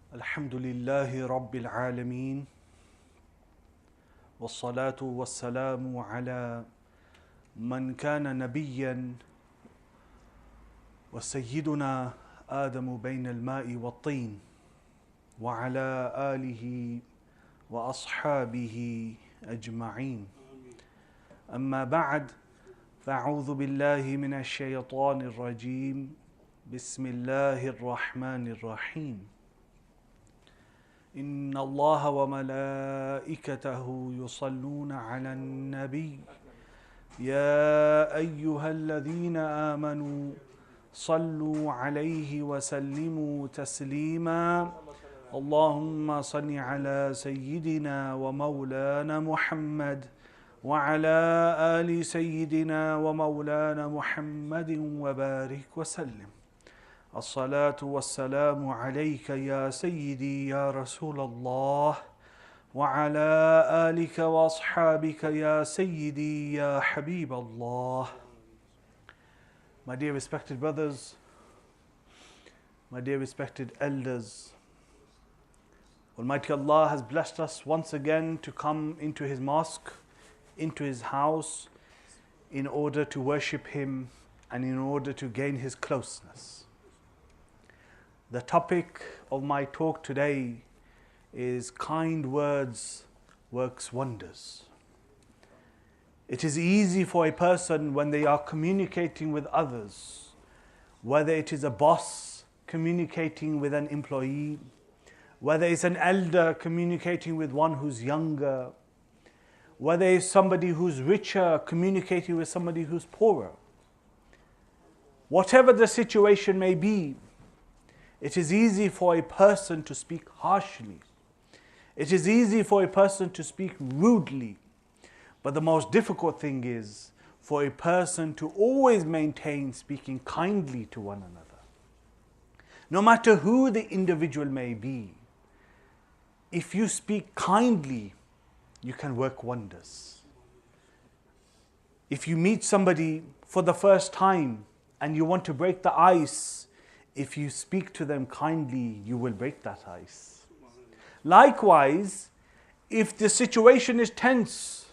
الحمد لله رب العالمين والصلاة والسلام على من كان نبيا وسيدنا آدم بين الماء والطين وعلى آله وأصحابه أجمعين. أما بعد، فأعوذ بالله من الشيطان الرجيم. بسم الله الرحمن الرحيم. إن الله وملائكته يصلون على النبي يا أيها الذين آمنوا صلوا عليه وسلموا تسليما. اللهم صل على سيدنا ومولانا محمد وعلى آل سيدنا ومولانا محمد وبارك وسلم. الصلاة والسلام عليك يا سيدي يا رسول الله وعلى آلك وأصحابك يا سيدي يا حبيب Allah. My dear respected brothers, my dear respected elders, Almighty Allah has blessed us once again to come into His mosque, into His house, in order to worship Him and in order to gain His closeness. The topic of my talk today is kind words works wonders. It is easy for a person when they are communicating with others, whether it is a boss communicating with an employee, whether it's an elder communicating with one who's younger, whether it's somebody who's richer communicating with somebody who's poorer. Whatever the situation may be, it is easy for a person to speak harshly. It is easy for a person to speak rudely. But the most difficult thing is for a person to always maintain speaking kindly to one another. No matter who the individual may be, if you speak kindly, you can work wonders. If you meet somebody for the first time and you want to break the ice, if you speak to them kindly, you will break that ice. Likewise, if the situation is tense,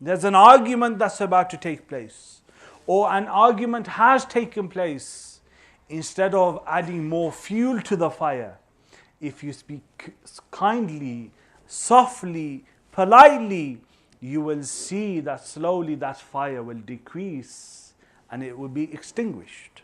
there's an argument that's about to take place, or an argument has taken place, instead of adding more fuel to the fire, if you speak kindly, softly, politely, you will see that slowly that fire will decrease and it will be extinguished.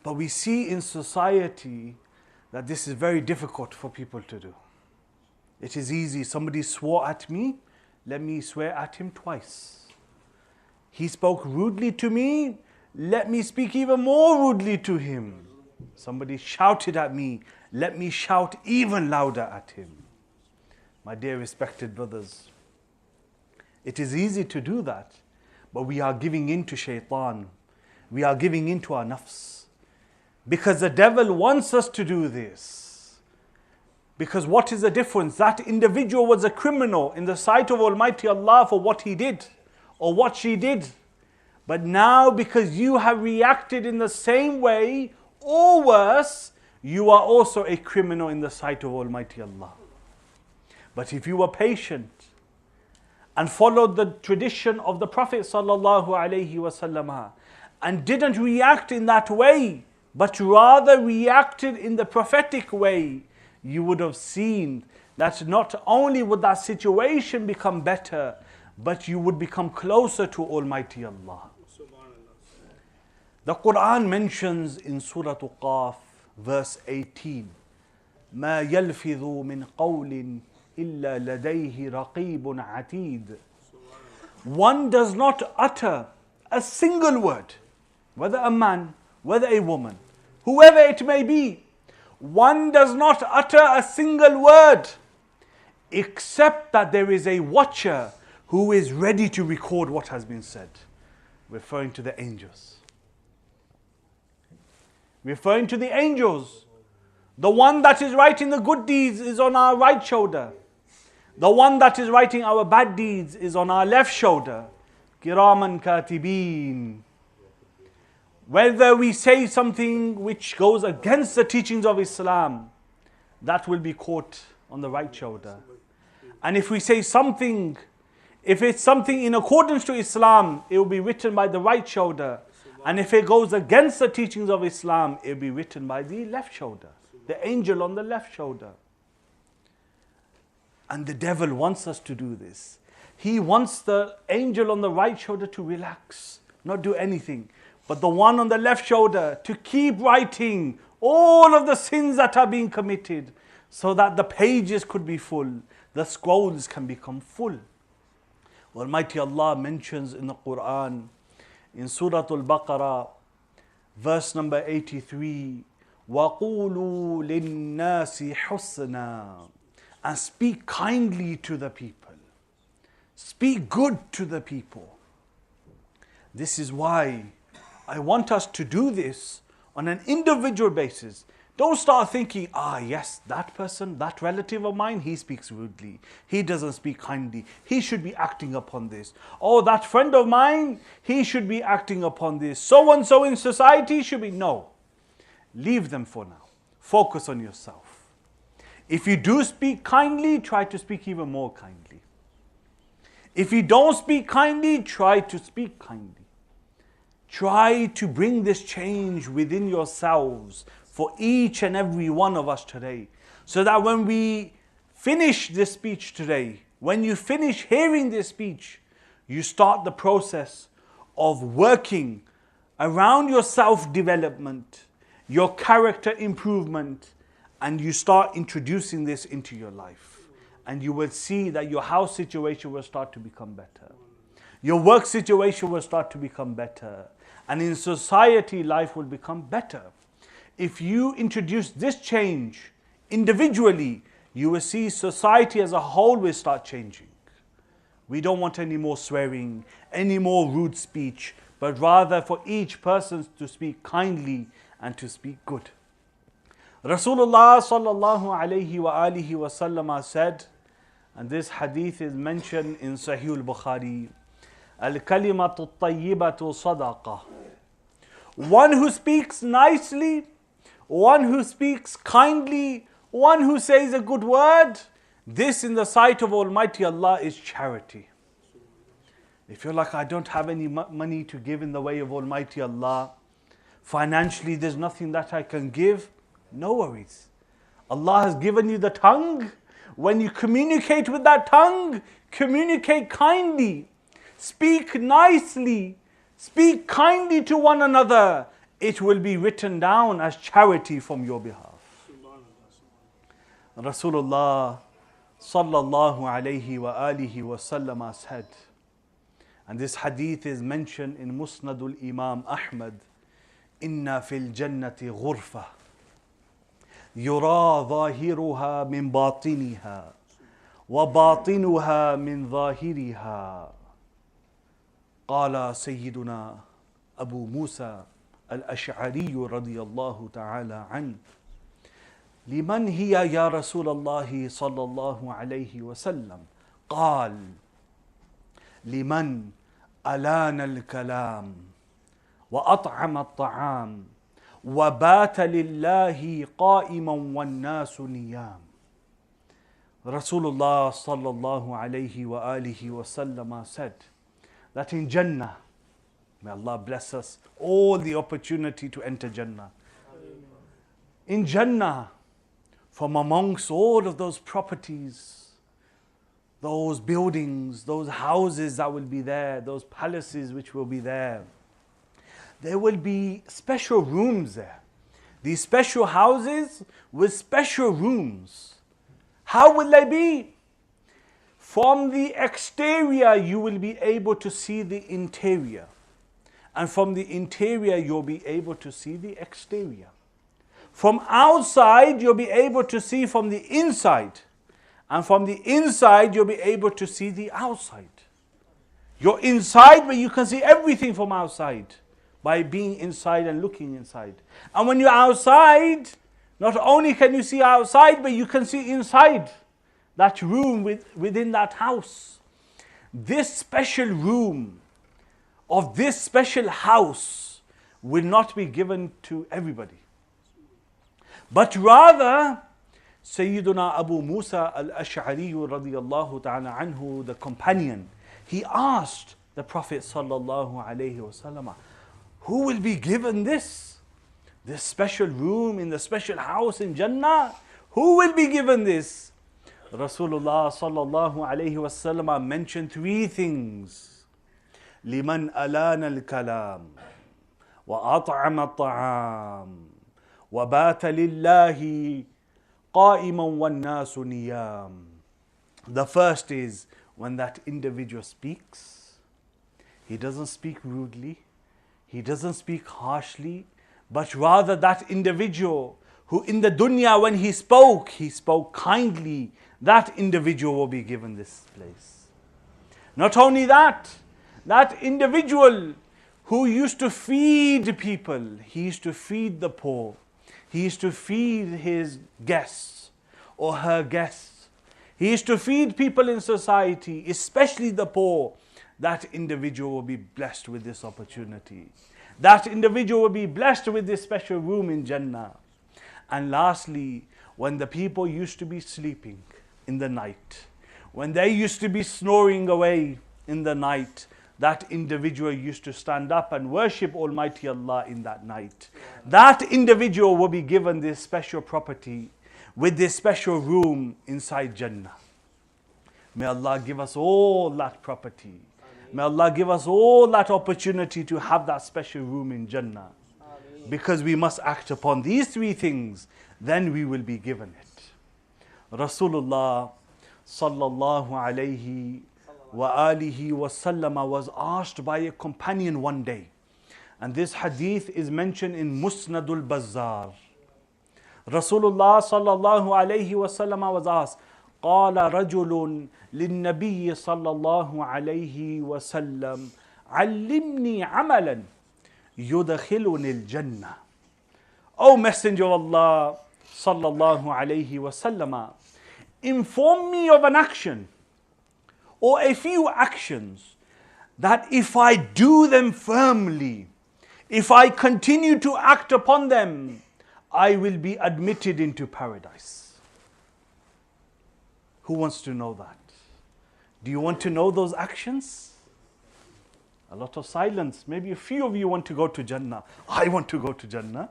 But we see in society that this is very difficult for people to do. It is easy. Somebody swore at me, let me swear at him twice. He spoke rudely to me, let me speak even more rudely to him. Somebody shouted at me, let me shout even louder at him. My dear respected brothers, it is easy to do that, but we are giving in to shaitan. We are giving in to our nafs. Because the devil wants us to do this. Because what is the difference? That individual was a criminal in the sight of Almighty Allah for what he did or what she did. But now because you have reacted in the same way or worse, you are also a criminal in the sight of Almighty Allah. But if you were patient and followed the tradition of the Prophet ﷺ and didn't react in that way, but rather reacted in the prophetic way, you would have seen that not only would that situation become better, but you would become closer to Almighty Allah. The Quran mentions in Surah Qaf, verse 18, مَا يَلْفِظُ مِنْ قَوْلٍ إِلَّا لَدَيْهِ رَقِيبٌ عَتِيدٌ. One does not utter a single word, whether a man, whether a woman, whoever it may be, one does not utter a single word except that there is a watcher who is ready to record what has been said. Referring to the angels. Referring to the angels. The one that is writing the good deeds is on our right shoulder. The one that is writing our bad deeds is on our left shoulder. Kiraman katibin. Whether we say something which goes against the teachings of Islam, that will be caught on the right shoulder. And if we say something, if it's something in accordance to Islam, it will be written by the right shoulder. And if it goes against the teachings of Islam, it will be written by the left shoulder. The angel on the left shoulder. And the devil wants us to do this. He wants the angel on the right shoulder to relax, not do anything. But the one on the left shoulder to keep writing all of the sins that are being committed, so that the pages could be full, the scrolls can become full. Almighty Allah mentions in the Quran, in Surah Al-Baqarah, verse number 83, وَقُولُوا لِلنَّاسِ حُسْنًا, and speak kindly to the people. Speak good to the people. This is why I want us to do this on an individual basis. Don't start thinking, yes, that person, that relative of mine, he speaks rudely. He doesn't speak kindly. He should be acting upon this. Oh, that friend of mine, he should be acting upon this. So and so in society should be. No. Leave them for now. Focus on yourself. If you do speak kindly, try to speak even more kindly. If you don't speak kindly, try to speak kindly. Try to bring this change within yourselves for each and every one of us today. So that when we finish this speech today, when you finish hearing this speech, you start the process of working around your self-development, your character improvement, and you start introducing this into your life. And you will see that your house situation will start to become better. Your work situation will start to become better. And in society, life will become better. If you introduce this change individually, you will see society as a whole will start changing. We don't want any more swearing, any more rude speech, but rather for each person to speak kindly and to speak good. Rasulullah sallallahu alayhi wa alihi wa sallam said, and this hadith is mentioned in Sahih al-Bukhari, al-kalimatu at-tayyibatu sadaqah. One who speaks nicely, one who speaks kindly, one who says a good word, this in the sight of Almighty Allah is charity. If you're like, I don't have any money to give in the way of Almighty Allah, financially there's nothing that I can give, no worries. Allah has given you the tongue. When you communicate with that tongue, communicate kindly, speak nicely, speak kindly to one another. It will be written down as charity from your behalf. Rasulullah sallallahu alayhi wa alihi wa sallam said, and this hadith is mentioned in Musnadul Imam Ahmad, Inna fil jannati ghurfa yura zahiruha min batiniha wa batinuha min zahiriha. Qala Sayyiduna Abu Musa al-Ash'ari radiyallahu ta'ala an, liman hiya ya Rasulullah sallallahu alayhi wa sallam? Qal, liman alana al-kalam wa at'ama al-ta'am wa bata lillahi qa'iman wan nasu niyam. Rasulullah sallallahu alayhi wa alihi wa sallam said that in Jannah, may Allah bless us all the opportunity to enter Jannah. In Jannah, from amongst all of those properties, those buildings, those houses that will be there, those palaces which will be there will be special rooms there. These special houses with special rooms. How will they be? From the exterior, you will be able to see the interior. And from the interior, you'll be able to see the exterior. From outside, you'll be able to see from the inside. And from the inside, you'll be able to see the outside. You're inside, but you can see everything from outside by being inside and looking inside. And when you're outside, not only can you see outside, but you can see inside that room within that house. This special room of this special house will not be given to everybody, but rather Sayyiduna Abu Musa al-Ash'ari radiyallahu ta'ala anhu, the companion, he asked the Prophet sallallahu alayhi wasallam, who will be given this special room in the special house in Jannah? Who will be given this? Rasulullah sallallahu alayhi wasallam mentioned three things. Liman alana al-kalam wa at'ama at-ta'am wa bata lillahi qa'iman wan nasu niyam. The first is when that individual speaks, he doesn't speak rudely, he doesn't speak harshly, but rather that individual who in the dunya when he spoke kindly, that individual will be given this place. Not only that, that individual who used to feed people, he used to feed the poor, he used to feed his guests or her guests, he used to feed people in society, especially the poor, that individual will be blessed with this opportunity. That individual will be blessed with this special room in Jannah. And lastly, when the people used to be sleeping in the night, when they used to be snoring away in the night, that individual used to stand up and worship Almighty Allah in that night. That individual will be given this special property with this special room inside Jannah. May Allah give us all that property. May Allah give us all that opportunity to have that special room in Jannah. Because we must act upon these three things, then we will be given it. Rasulullah sallallahu alayhi wa alihi wasallam was asked by a companion one day. And this hadith is mentioned in Musnadul Bazzar. Rasulullah sallallahu alayhi wasallam was asked, قال رجل للنبي صلى الله عليه وسلم علمني عملا يدخلني الجنة. O Messenger of Allah sallallahu alayhi wasallam, inform me of an action or a few actions that if I do them firmly, if I continue to act upon them, I will be admitted into paradise. Who wants to know that? Do you want to know those actions? A lot of silence. Maybe a few of you want to go to Jannah. I want to go to Jannah.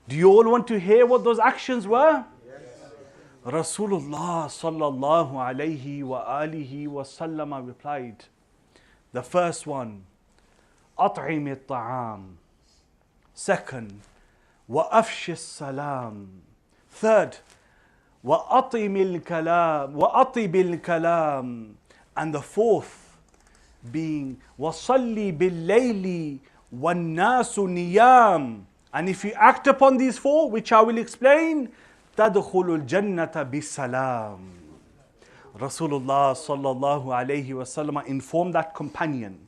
Do you all want to hear what those actions were? Yes. Rasulullah sallallahu alayhi wa alihi wa sallam replied. The first one, أطعم الطعام. Second, وأفش السلام. Third, وأطعم الكلام وأطيب الكلام. And the fourth being وصلي بالليل والناس نيام. And if you act upon these four, which I will explain, تدخل الجنة بسلام. Rasulullah sallallahu alayhi wasallam informed that companion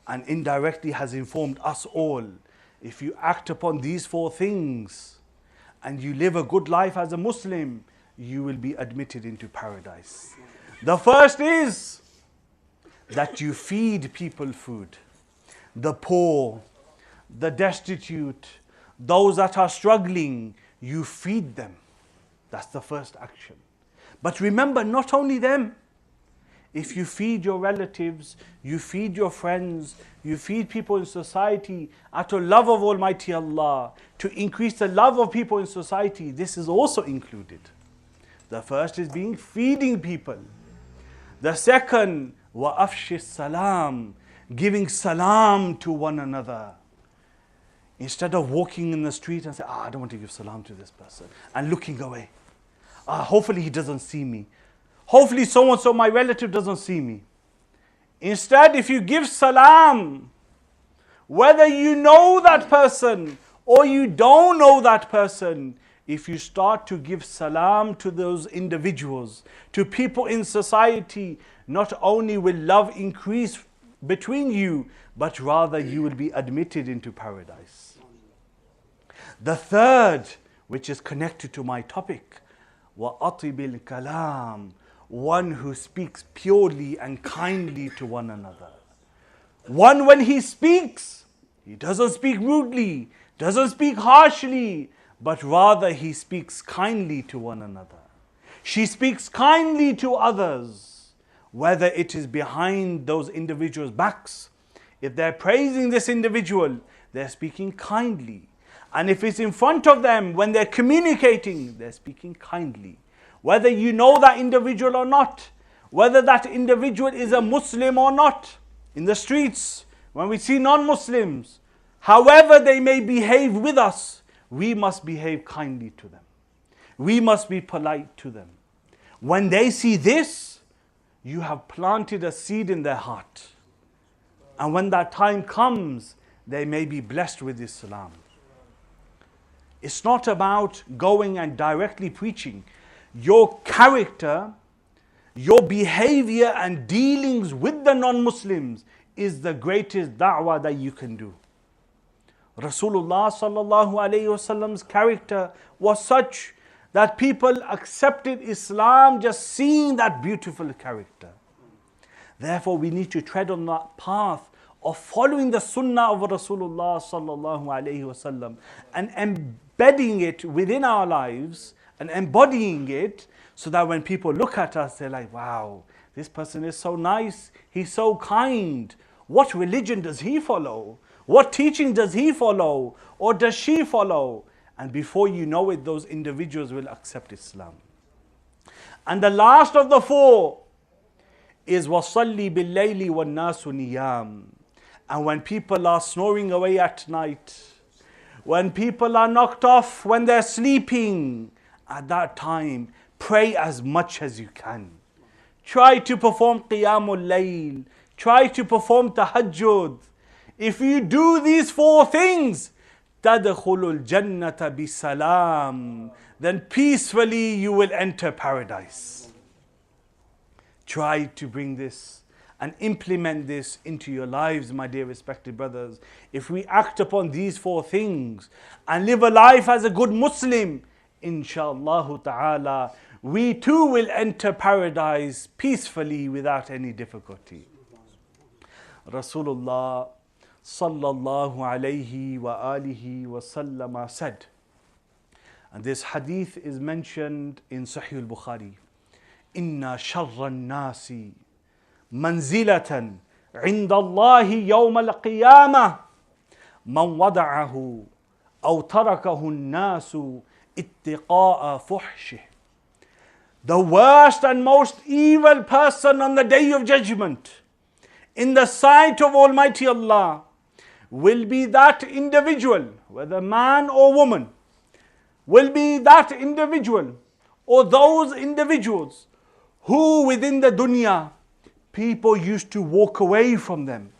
and indirectly has informed us all. If you act upon these four things and you live a good life as a Muslim, you will be admitted into paradise. The first is that you feed people food. The poor, the destitute, those that are struggling, you feed them. That's the first action. But remember, not only them. If you feed your relatives, you feed your friends, you feed people in society out of love of Almighty Allah, to increase the love of people in society, this is also included. The first is being feeding people. The second, وَأَفْشِ السَّلَامِ, giving salam to one another. Instead of walking in the street and say, I don't want to give salam to this person, and looking away. Hopefully he doesn't see me. Hopefully so-and-so, my relative, doesn't see me. Instead, if you give salam, whether you know that person or you don't know that person, if you start to give salam to those individuals, to people in society, not only will love increase between you, but rather you will be admitted into paradise. The third, which is connected to my topic, وَأَطِبِ الْكَلَامِ, one who speaks purely and kindly to one another. One, when he speaks, he doesn't speak rudely, doesn't speak harshly, but rather he speaks kindly to one another. She speaks kindly to others, whether it is behind those individuals' backs. If they're praising this individual, they're speaking kindly. And if it's in front of them, when they're communicating, they're speaking kindly. Whether you know that individual or not, whether that individual is a Muslim or not, in the streets, when we see non-Muslims, however they may behave with us, we must behave kindly to them. We must be polite to them. When they see this, you have planted a seed in their heart. And when that time comes, they may be blessed with Islam. It's not about going and directly preaching. Your character, your behavior and dealings with the non-Muslims is the greatest da'wah that you can do. Rasulullah sallallahu alayhi wasallam's character was such that people accepted Islam just seeing that beautiful character. Therefore, we need to tread on that path of following the sunnah of Rasulullah sallallahu alayhi wasallam and embedding it within our lives and embodying it, so that when people look at us, they're like, wow, this person is so nice, he's so kind. What religion does he follow? What teaching does he follow? Or does she follow? And before you know it, those individuals will accept Islam. And the last of the four is وَصَلِّ بِاللَّيْلِ وَالنَّاسُ نِيَامٌ. And when people are snoring away at night, when people are knocked off, when they're sleeping, at that time, pray as much as you can. Try to perform Qiyamul Layl. Try to perform Tahajjud. If you do these four things, تَدْخُلُ الْجَنَّةَ بِسَلَامٍ, then peacefully you will enter paradise. Try to bring this and implement this into your lives, my dear respected brothers. If we act upon these four things and live a life as a good Muslim, inshallah ta'ala, we too will enter paradise peacefully without any difficulty. Rasulullah sallallahu alayhi wa alihi wa sallam said, and this hadith is mentioned in Sahih al-Bukhari, Inna sharra an-nasi manzilatan inda Allahi yawm al-qiyamah man wada'ahu aw tarakahu an-nasu ittiqa'a fuhshih. The worst and most evil person on the day of judgment in the sight of Almighty Allah will be that individual, whether man or woman, will be that individual or those individuals who within the dunya people used to walk away from them,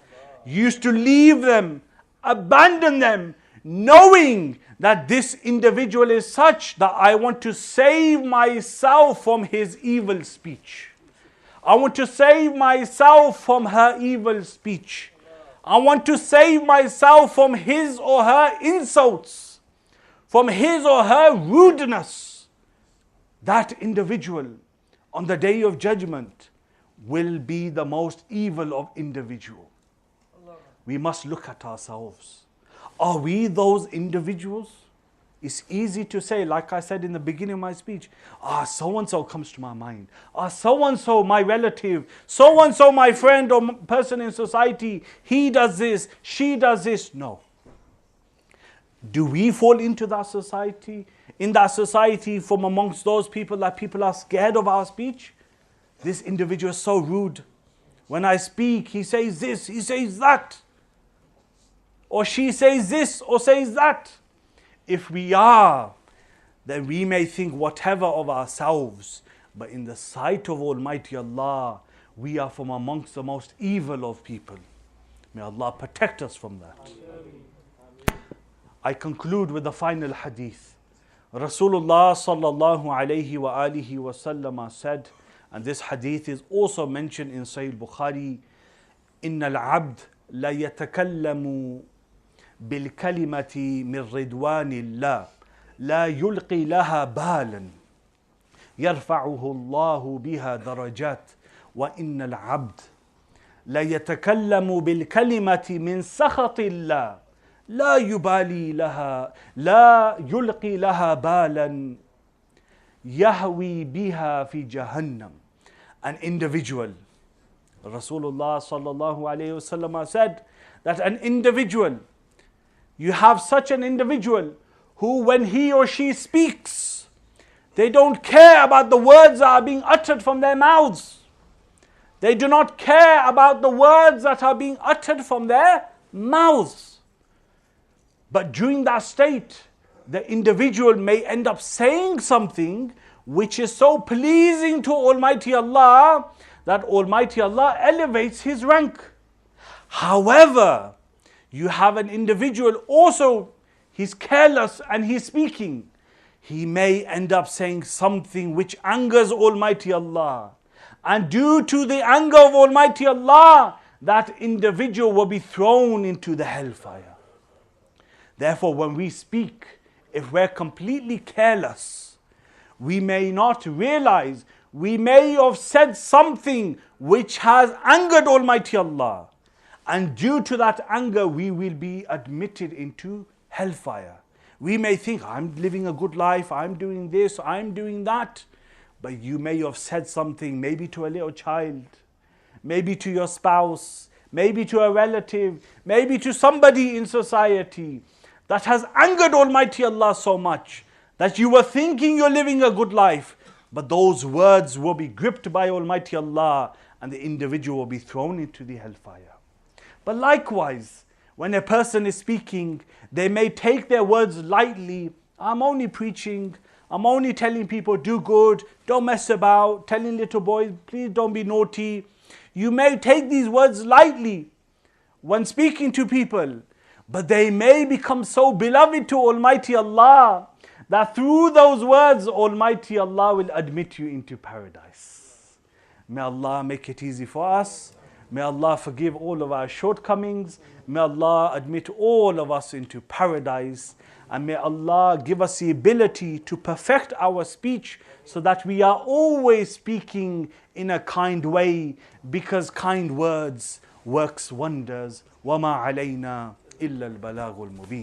used to leave them, abandon them, knowing that this individual is such that I want to save myself from his evil speech. I want to save myself from her evil speech. I want to save myself from his or her insults, from his or her rudeness. That individual on the day of judgment will be the most evil of individual. We must look at ourselves. Are we those individuals? It's easy to say, like I said in the beginning of my speech, so-and-so comes to my mind. So-and-so my relative, so-and-so my friend or person in society, he does this, she does this. No. Do we fall into that society? In that society from amongst those people that people are scared of our speech? This individual is so rude. When I speak, he says this, he says that. Or she says this or says that. If we are, then we may think whatever of ourselves, but in the sight of Almighty Allah, we are from amongst the most evil of people. May Allah protect us from that. I conclude with the final hadith. Rasulullah sallallahu alayhi wa alihi wa sallam said, and this hadith is also mentioned in Sahih Bukhari, إِنَّ الْعَبْدِ لَا يَتَكَلَّمُ بالكلمة من رضوان الله لا يلقي لها بالا يرفعه الله بها درجات وإن العبد لا يتكلم بالكلمة من سخط الله لا يبالي لها لا يلقي لها بالا يهوي بها في جهنم. An individual, Rasulullah sallallahu alayhi wasallam said that an individual, you have such an individual who when he or she speaks, they don't care about the words that are being uttered from their mouths. They do not care about the words that are being uttered from their mouths. But during that state, the individual may end up saying something which is so pleasing to Almighty Allah that Almighty Allah elevates his rank. However, you have an individual also, he's careless and he's speaking. He may end up saying something which angers Almighty Allah. And due to the anger of Almighty Allah, that individual will be thrown into the hellfire. Therefore, when we speak, if we're completely careless, we may not realize, we may have said something which has angered Almighty Allah. And due to that anger, we will be admitted into hellfire. We may think, I'm living a good life, I'm doing this, I'm doing that. But you may have said something, maybe to a little child, maybe to your spouse, maybe to a relative, maybe to somebody in society, that has angered Almighty Allah so much that you were thinking you're living a good life, but those words will be gripped by Almighty Allah and the individual will be thrown into the hellfire. But likewise, when a person is speaking, they may take their words lightly. I'm only preaching, I'm only telling people do good, don't mess about, telling little boys, please don't be naughty. You may take these words lightly when speaking to people, but they may become so beloved to Almighty Allah that through those words, Almighty Allah will admit you into paradise. May Allah make it easy for us. May Allah forgive all of our shortcomings. May Allah admit all of us into paradise. And may Allah give us the ability to perfect our speech so that we are always speaking in a kind way, because kind words works wonders. وَمَا عَلَيْنَا إِلَّا الْبَلَاغُ الْمُبِينُ.